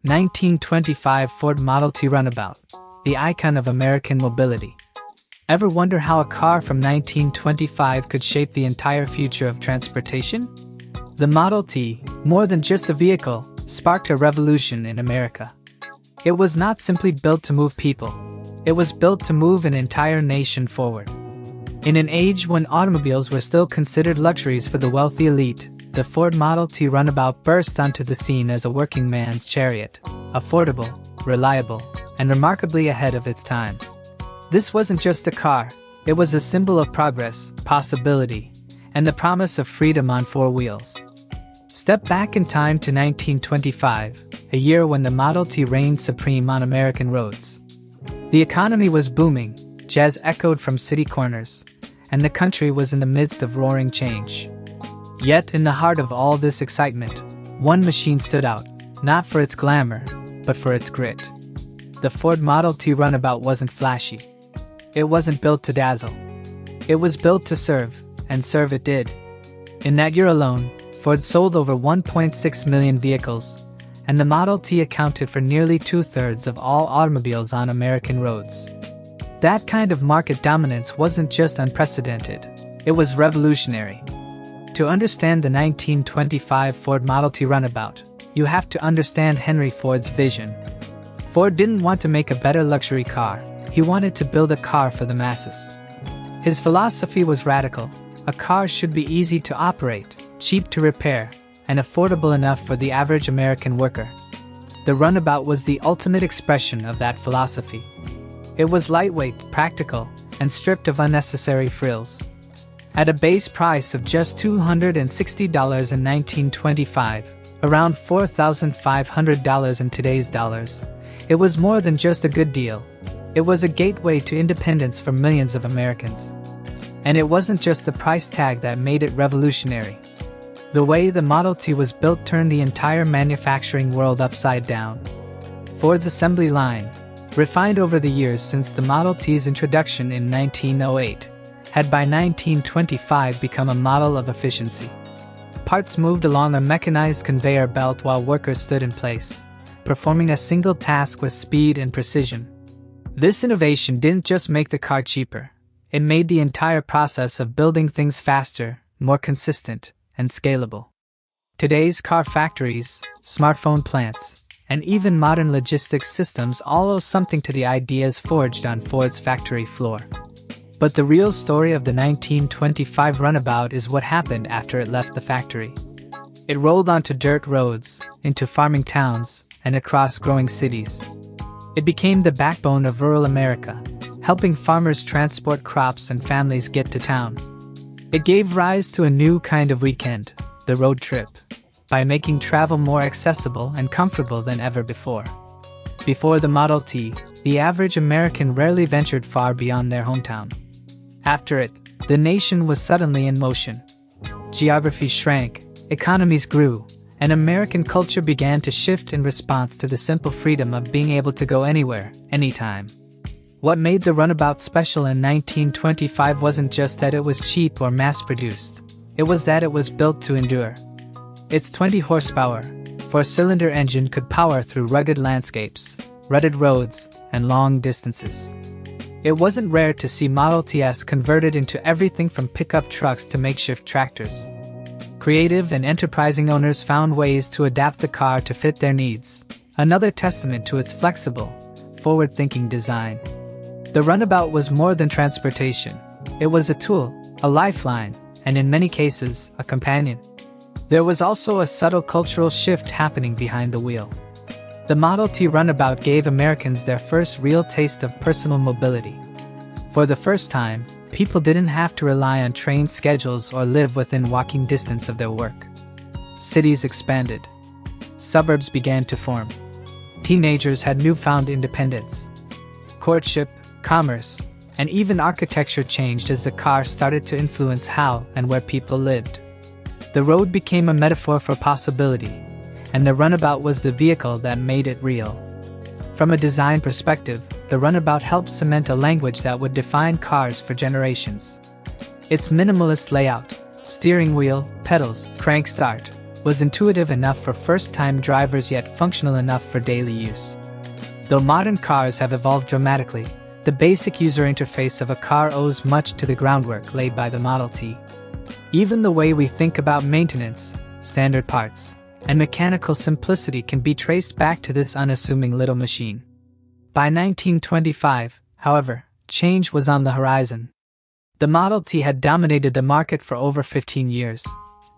1925 Ford Model T Runabout, the icon of American mobility. Ever wonder how a car from 1925 could shape the entire future of transportation? The Model T, more than just a vehicle, sparked a revolution in America. It was not simply built to move people. It was built to move an entire nation forward. In an age when automobiles were still considered luxuries for the wealthy elite, the Ford Model T Runabout burst onto the scene as a working man's chariot, affordable, reliable, and remarkably ahead of its time. This wasn't just a car, it was a symbol of progress, possibility, and the promise of freedom on four wheels. Step back in time to 1925, a year when the Model T reigned supreme on American roads. The economy was booming, jazz echoed from city corners, and the country was in the midst of roaring change. Yet, in the heart of all this excitement, one machine stood out, not for its glamour, but for its grit. The Ford Model T Runabout wasn't flashy. It wasn't built to dazzle. It was built to serve, and serve it did. In that year alone, Ford sold over 1.6 million vehicles, and the Model T accounted for nearly 2/3 of all automobiles on American roads. That kind of market dominance wasn't just unprecedented, it was revolutionary. To understand the 1925 Ford Model T Runabout, you have to understand Henry Ford's vision. Ford didn't want to make a better luxury car, he wanted to build a car for the masses. His philosophy was radical: a car should be easy to operate, cheap to repair, and affordable enough for the average American worker. The Runabout was the ultimate expression of that philosophy. It was lightweight, practical, and stripped of unnecessary frills. At a base price of just $260 in 1925, around $4,500 in today's dollars, it was more than just a good deal. It was a gateway to independence for millions of Americans. And it wasn't just the price tag that made it revolutionary. The way the Model T was built turned the entire manufacturing world upside down. Ford's assembly line, refined over the years since the Model T's introduction in 1908, had by 1925 become a model of efficiency. Parts moved along a mechanized conveyor belt while workers stood in place, performing a single task with speed and precision. This innovation didn't just make the car cheaper, it made the entire process of building things faster, more consistent, and scalable. Today's car factories, smartphone plants, and even modern logistics systems all owe something to the ideas forged on Ford's factory floor. But the real story of the 1925 Runabout is what happened after it left the factory. It rolled onto dirt roads, into farming towns, and across growing cities. It became the backbone of rural America, helping farmers transport crops and families get to town. It gave rise to a new kind of weekend, the road trip, by making travel more accessible and comfortable than ever before. Before the Model T, the average American rarely ventured far beyond their hometown. After it, the nation was suddenly in motion. Geography shrank, economies grew, and American culture began to shift in response to the simple freedom of being able to go anywhere, anytime. What made the Runabout special in 1925 wasn't just that it was cheap or mass-produced, it was that it was built to endure. Its 20 horsepower, four-cylinder engine could power through rugged landscapes, rutted roads, and long distances. It wasn't rare to see Model Ts converted into everything from pickup trucks to makeshift tractors. Creative and enterprising owners found ways to adapt the car to fit their needs, another testament to its flexible, forward-thinking design. The Runabout was more than transportation. It was a tool, a lifeline, and in many cases, a companion. There was also a subtle cultural shift happening behind the wheel. The Model T Runabout gave Americans their first real taste of personal mobility. For the first time, people didn't have to rely on train schedules or live within walking distance of their work. Cities expanded. Suburbs began to form. Teenagers had newfound independence. Courtship, commerce, and even architecture changed as the car started to influence how and where people lived. The road became a metaphor for possibility, and the Runabout was the vehicle that made it real. From a design perspective, the Runabout helped cement a language that would define cars for generations. Its minimalist layout, steering wheel, pedals, crank start, was intuitive enough for first-time drivers yet functional enough for daily use. Though modern cars have evolved dramatically, the basic user interface of a car owes much to the groundwork laid by the Model T. Even the way we think about maintenance, standard parts, and mechanical simplicity can be traced back to this unassuming little machine. By 1925, however, change was on the horizon. The Model T had dominated the market for over 15 years,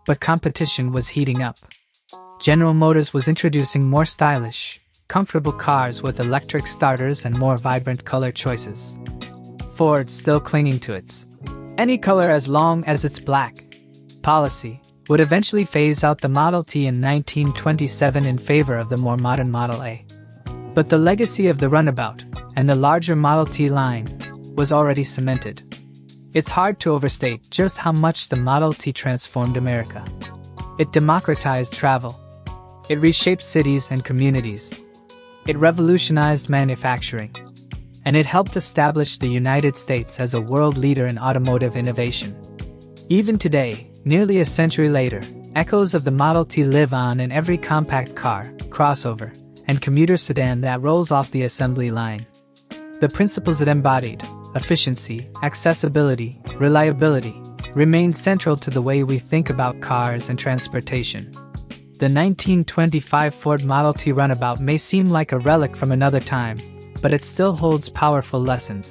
but competition was heating up. General Motors was introducing more stylish, comfortable cars with electric starters and more vibrant color choices. Ford still clinging to its "any color as long as it's black" policy, would eventually phase out the Model T in 1927 in favor of the more modern Model A. But the legacy of the runabout, and the larger Model T line, was already cemented. It's hard to overstate just how much the Model T transformed America. It democratized travel. It reshaped cities and communities. It revolutionized manufacturing. And it helped establish the United States as a world leader in automotive innovation. Even today, nearly a century later, echoes of the Model T live on in every compact car, crossover, and commuter sedan that rolls off the assembly line. The principles it embodied, efficiency, accessibility, reliability, remain central to the way we think about cars and transportation. The 1925 Ford Model T runabout may seem like a relic from another time, but it still holds powerful lessons.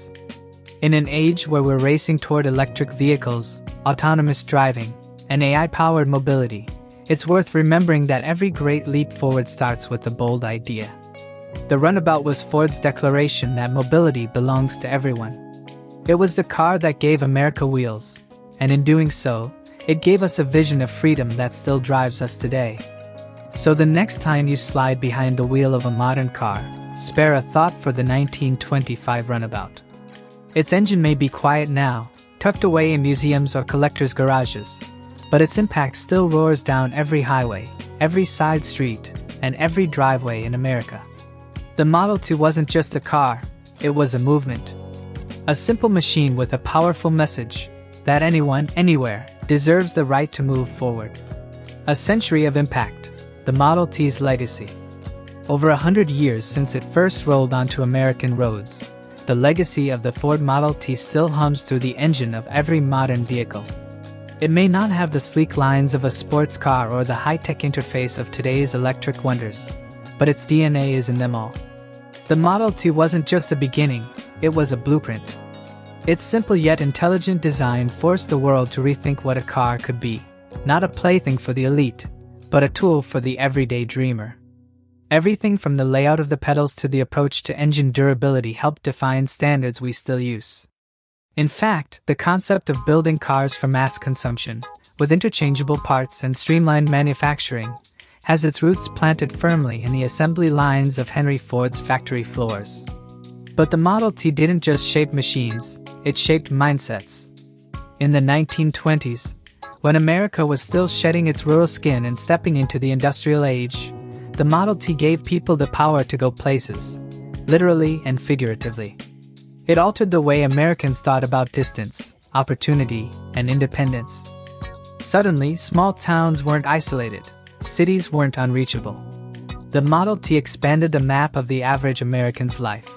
In an age where we're racing toward electric vehicles, autonomous driving, and AI-powered mobility, it's worth remembering that every great leap forward starts with a bold idea. The runabout was Ford's declaration that mobility belongs to everyone. It was the car that gave America wheels, and in doing so, it gave us a vision of freedom that still drives us today. So the next time you slide behind the wheel of a modern car, spare a thought for the 1925 runabout. Its engine may be quiet now, tucked away in museums or collectors' garages, but its impact still roars down every highway, every side street, and every driveway in America. The Model T wasn't just a car, it was a movement. A simple machine with a powerful message that anyone, anywhere, deserves the right to move forward. A century of impact, the Model T's legacy. Over 100 years since it first rolled onto American roads, the legacy of the Ford Model T still hums through the engine of every modern vehicle. It may not have the sleek lines of a sports car or the high-tech interface of today's electric wonders, but its DNA is in them all. The Model T wasn't just a beginning, it was a blueprint. Its simple yet intelligent design forced the world to rethink what a car could be, not a plaything for the elite, but a tool for the everyday dreamer. Everything from the layout of the pedals to the approach to engine durability helped define standards we still use. In fact, the concept of building cars for mass consumption, with interchangeable parts and streamlined manufacturing, has its roots planted firmly in the assembly lines of Henry Ford's factory floors. But the Model T didn't just shape machines, it shaped mindsets. In the 1920s, when America was still shedding its rural skin and stepping into the industrial age, the Model T gave people the power to go places, literally and figuratively. It altered the way Americans thought about distance, opportunity, and independence. Suddenly, small towns weren't isolated, cities weren't unreachable. The Model T expanded the map of the average American's life.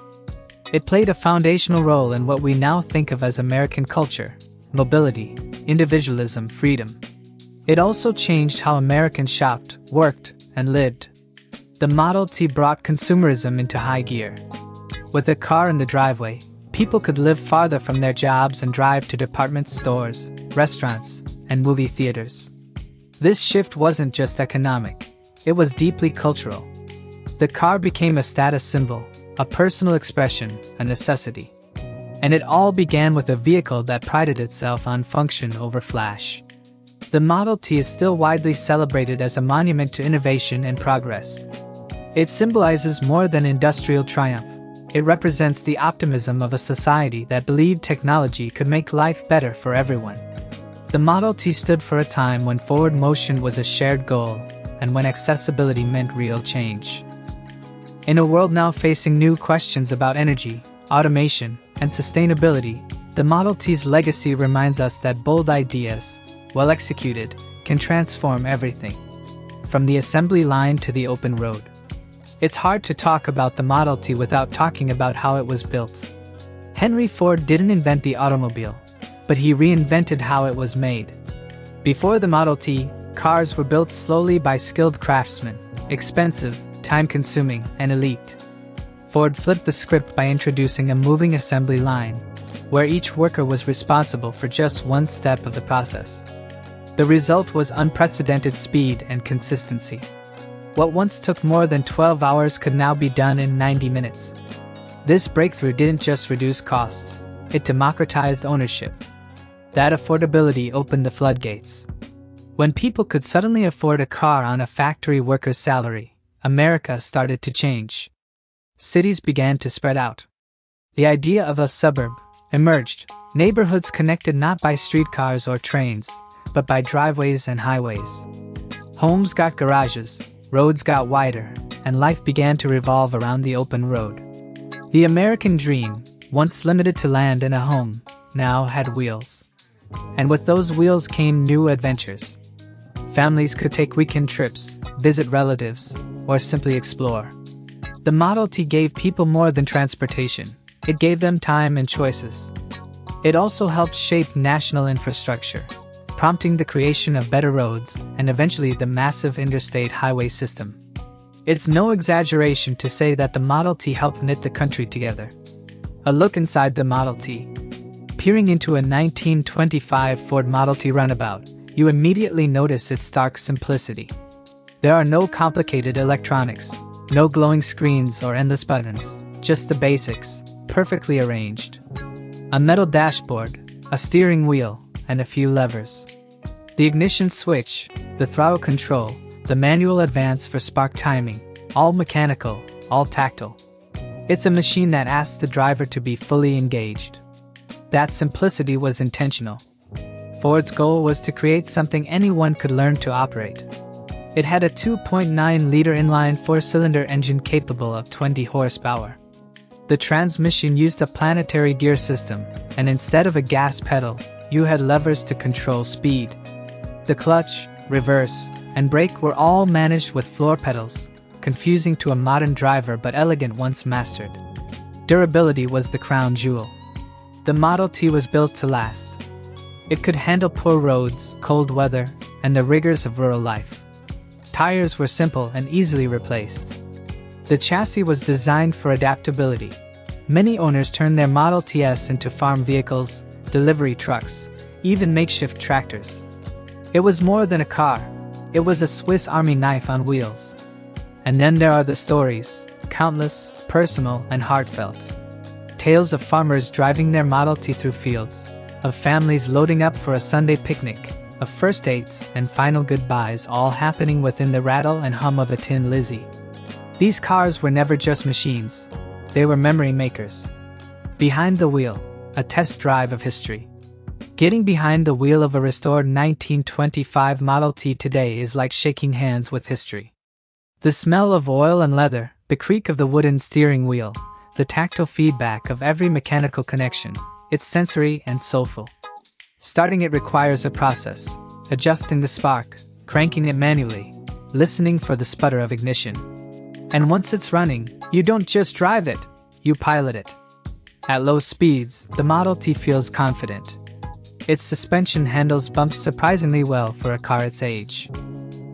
It played a foundational role in what we now think of as American culture, mobility, individualism, freedom. It also changed how Americans shopped, worked, and lived. The Model T brought consumerism into high gear. With a car in the driveway, people could live farther from their jobs and drive to department stores, restaurants, and movie theaters. This shift wasn't just economic, it was deeply cultural. The car became a status symbol, a personal expression, a necessity. And it all began with a vehicle that prided itself on function over flash. The Model T is still widely celebrated as a monument to innovation and progress. It symbolizes more than industrial triumph. It represents the optimism of a society that believed technology could make life better for everyone. The Model T stood for a time when forward motion was a shared goal, and when accessibility meant real change. In a world now facing new questions about energy, automation, and sustainability, the Model T's legacy reminds us that bold ideas, well executed, can transform everything. from the assembly line to the open road. It's hard to talk about the Model T without talking about how it was built. Henry Ford didn't invent the automobile, but he reinvented how it was made. Before the Model T, cars were built slowly by skilled craftsmen, expensive, time-consuming, and elite. Ford flipped the script by introducing a moving assembly line, where each worker was responsible for just one step of the process. The result was unprecedented speed and consistency. What once took more than 12 hours could now be done in 90 minutes. This breakthrough didn't just reduce costs, it democratized ownership. That affordability opened the floodgates. When people could suddenly afford a car on a factory worker's salary, America started to change. Cities began to spread out. The idea of a suburb emerged, neighborhoods connected not by streetcars or trains, but by driveways and highways. Homes got garages, roads got wider, and life began to revolve around the open road. The American dream, once limited to land and a home, now had wheels. And with those wheels came new adventures. Families could take weekend trips, visit relatives, or simply explore. The Model T gave people more than transportation. It gave them time and choices. It also helped shape national infrastructure, prompting the creation of better roads and eventually the massive interstate highway system. It's no exaggeration to say that the Model T helped knit the country together. A look inside the Model T. Peering into a 1925 Ford Model T runabout, you immediately notice its stark simplicity. There are no complicated electronics, no glowing screens or endless buttons, just the basics, perfectly arranged. A metal dashboard, a steering wheel, and a few levers. The ignition switch, the throttle control, the manual advance for spark timing, all mechanical, all tactile. It's a machine that asks the driver to be fully engaged. That simplicity was intentional. Ford's goal was to create something anyone could learn to operate. It had a 2.9-liter inline four-cylinder engine capable of 20 horsepower. The transmission used a planetary gear system, and instead of a gas pedal, you had levers to control speed. The clutch, reverse, and brake were all managed with floor pedals, confusing to a modern driver but elegant once mastered. Durability was the crown jewel. The Model T was built to last. It could handle poor roads, cold weather, and the rigors of rural life. Tires were simple and easily replaced. The chassis was designed for adaptability. Many owners turned their Model Ts into farm vehicles, delivery trucks, even makeshift tractors. It was more than a car. It was a Swiss Army knife on wheels. And then there are the stories, countless, personal, and heartfelt. Tales of farmers driving their Model T through fields, of families loading up for a Sunday picnic, of first dates and final goodbyes all happening within the rattle and hum of a Tin Lizzie. These cars were never just machines, they were memory makers. Behind the wheel, a test drive of history. Getting behind the wheel of a restored 1925 Model T today is like shaking hands with history. The smell of oil and leather, the creak of the wooden steering wheel, the tactile feedback of every mechanical connection, it's sensory and soulful. Starting it requires a process, adjusting the spark, cranking it manually, listening for the sputter of ignition. And once it's running, you don't just drive it, you pilot it. At low speeds, the Model T feels confident. Its suspension handles bumps surprisingly well for a car its age.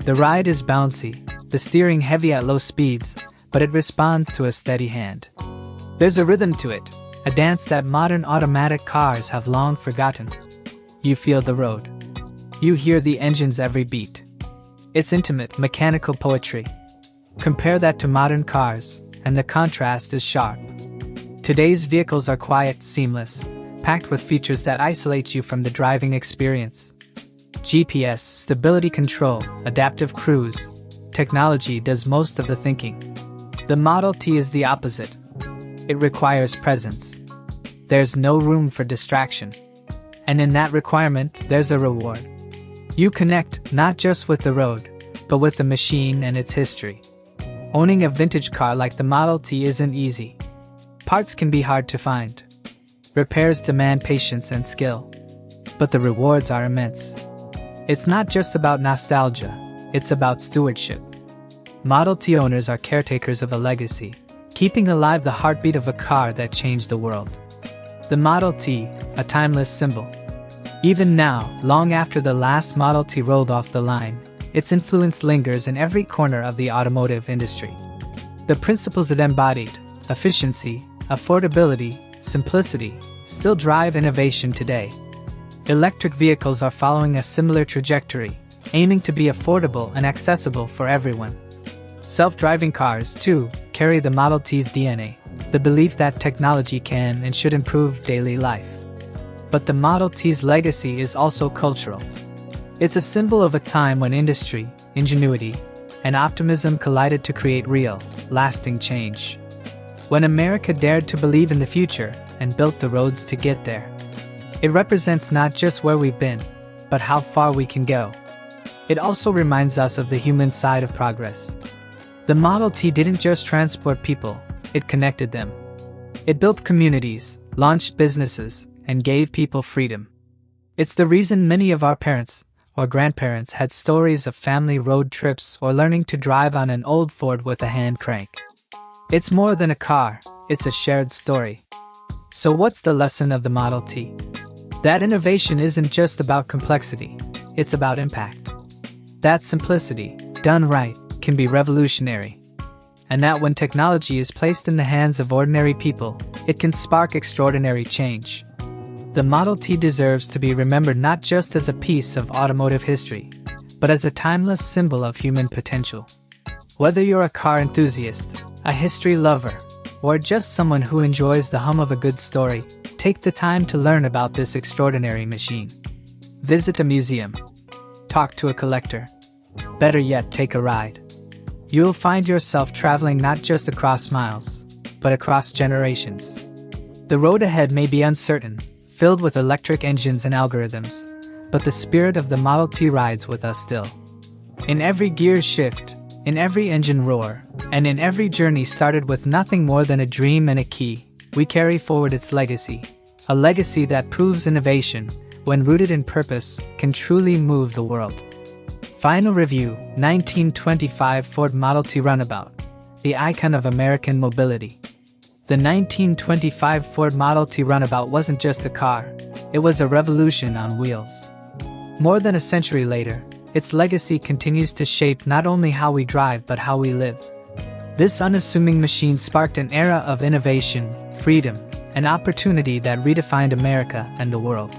The ride is bouncy, the steering heavy at low speeds, but it responds to a steady hand. There's a rhythm to it, a dance that modern automatic cars have long forgotten. You feel the road. You hear the engine's every beat. It's intimate, mechanical poetry. Compare that to modern cars, and the contrast is sharp. Today's vehicles are quiet, seamless, packed with features that isolate you from the driving experience. GPS, stability control, adaptive cruise. Technology does most of the thinking. The Model T is the opposite. It requires presence. There's no room for distraction. And in that requirement, there's a reward. You connect not just with the road, but with the machine and its history. Owning a vintage car like the Model T isn't easy. Parts can be hard to find. Repairs demand patience and skill. But the rewards are immense. It's not just about nostalgia. it's about stewardship. Model T owners are caretakers of a legacy, keeping alive the heartbeat of a car that changed the world. The Model T, a timeless symbol. Even now, long after the last Model T rolled off the line, its influence lingers in every corner of the automotive industry. The principles it embodied, efficiency, affordability, simplicity, still drive innovation today. Electric vehicles are following a similar trajectory, aiming to be affordable and accessible for everyone. Self-driving cars, too, carry the Model T's DNA, the belief that technology can and should improve daily life. But the Model T's legacy is also cultural. It's a symbol of a time when industry, ingenuity, and optimism collided to create real, lasting change. When America dared to believe in the future and built the roads to get there. It represents not just where we've been, but how far we can go. It also reminds us of the human side of progress. The Model T didn't just transport people, it connected them. It built communities, launched businesses, and gave people freedom. It's the reason many of our parents or grandparents had stories of family road trips or learning to drive on an old Ford with a hand crank. It's more than a car, it's a shared story. So what's the lesson of the Model T? That innovation isn't just about complexity, it's about impact. That simplicity, done right, can be revolutionary. And that when technology is placed in the hands of ordinary people, it can spark extraordinary change. The Model T deserves to be remembered not just as a piece of automotive history, but as a timeless symbol of human potential. Whether you're a car enthusiast, a history lover, or just someone who enjoys the hum of a good story, take the time to learn about this extraordinary machine. Visit a museum. Talk to a collector. Better yet, take a ride. You'll find yourself traveling not just across miles, but across generations. The road ahead may be uncertain, filled with electric engines and algorithms, but the spirit of the Model T rides with us still. In every gear shift, in every engine roar, and in every journey started with nothing more than a dream and a key, we carry forward its legacy. A legacy that proves innovation, when rooted in purpose, can truly move the world. Final review, 1925 Ford Model T Runabout, the icon of American mobility. The 1925 Ford Model T Runabout wasn't just a car, it was a revolution on wheels. More than a century later, its legacy continues to shape not only how we drive but how we live. This unassuming machine sparked an era of innovation, freedom, and opportunity that redefined America and the world.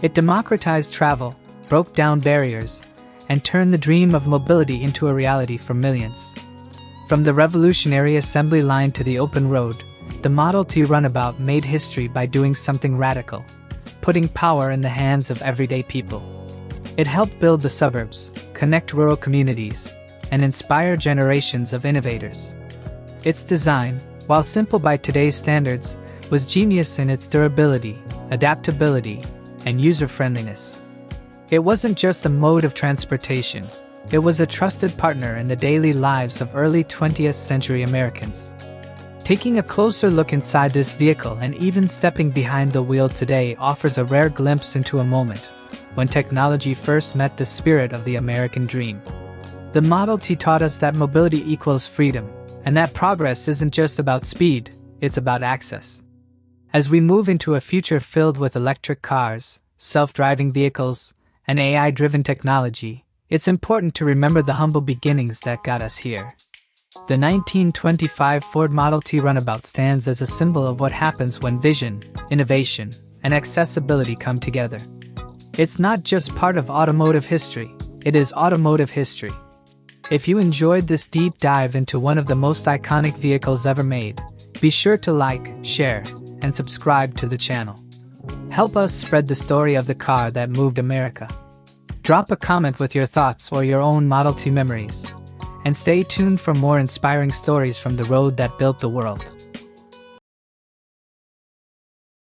It democratized travel, broke down barriers, and turned the dream of mobility into a reality for millions. From the revolutionary assembly line to the open road, the Model T Runabout made history by doing something radical, putting power in the hands of everyday people. It helped build the suburbs, connect rural communities, and inspire generations of innovators. Its design, while simple by today's standards, was genius in its durability, adaptability, and user-friendliness. It wasn't just a mode of transportation, it was a trusted partner in the daily lives of early 20th century Americans. Taking a closer look inside this vehicle and even stepping behind the wheel today offers a rare glimpse into a moment when technology first met the spirit of the American dream. The Model T taught us that mobility equals freedom, and that progress isn't just about speed, it's about access. As we move into a future filled with electric cars, self-driving vehicles, and AI-driven technology, it's important to remember the humble beginnings that got us here. The 1925 Ford Model T Runabout stands as a symbol of what happens when vision, innovation, and accessibility come together. It's not just part of automotive history, it is automotive history. If you enjoyed this deep dive into one of the most iconic vehicles ever made, be sure to like, share, and subscribe to the channel. Help us spread the story of the car that moved America. Drop a comment with your thoughts or your own Model T memories. And stay tuned for more inspiring stories from the road that built the world.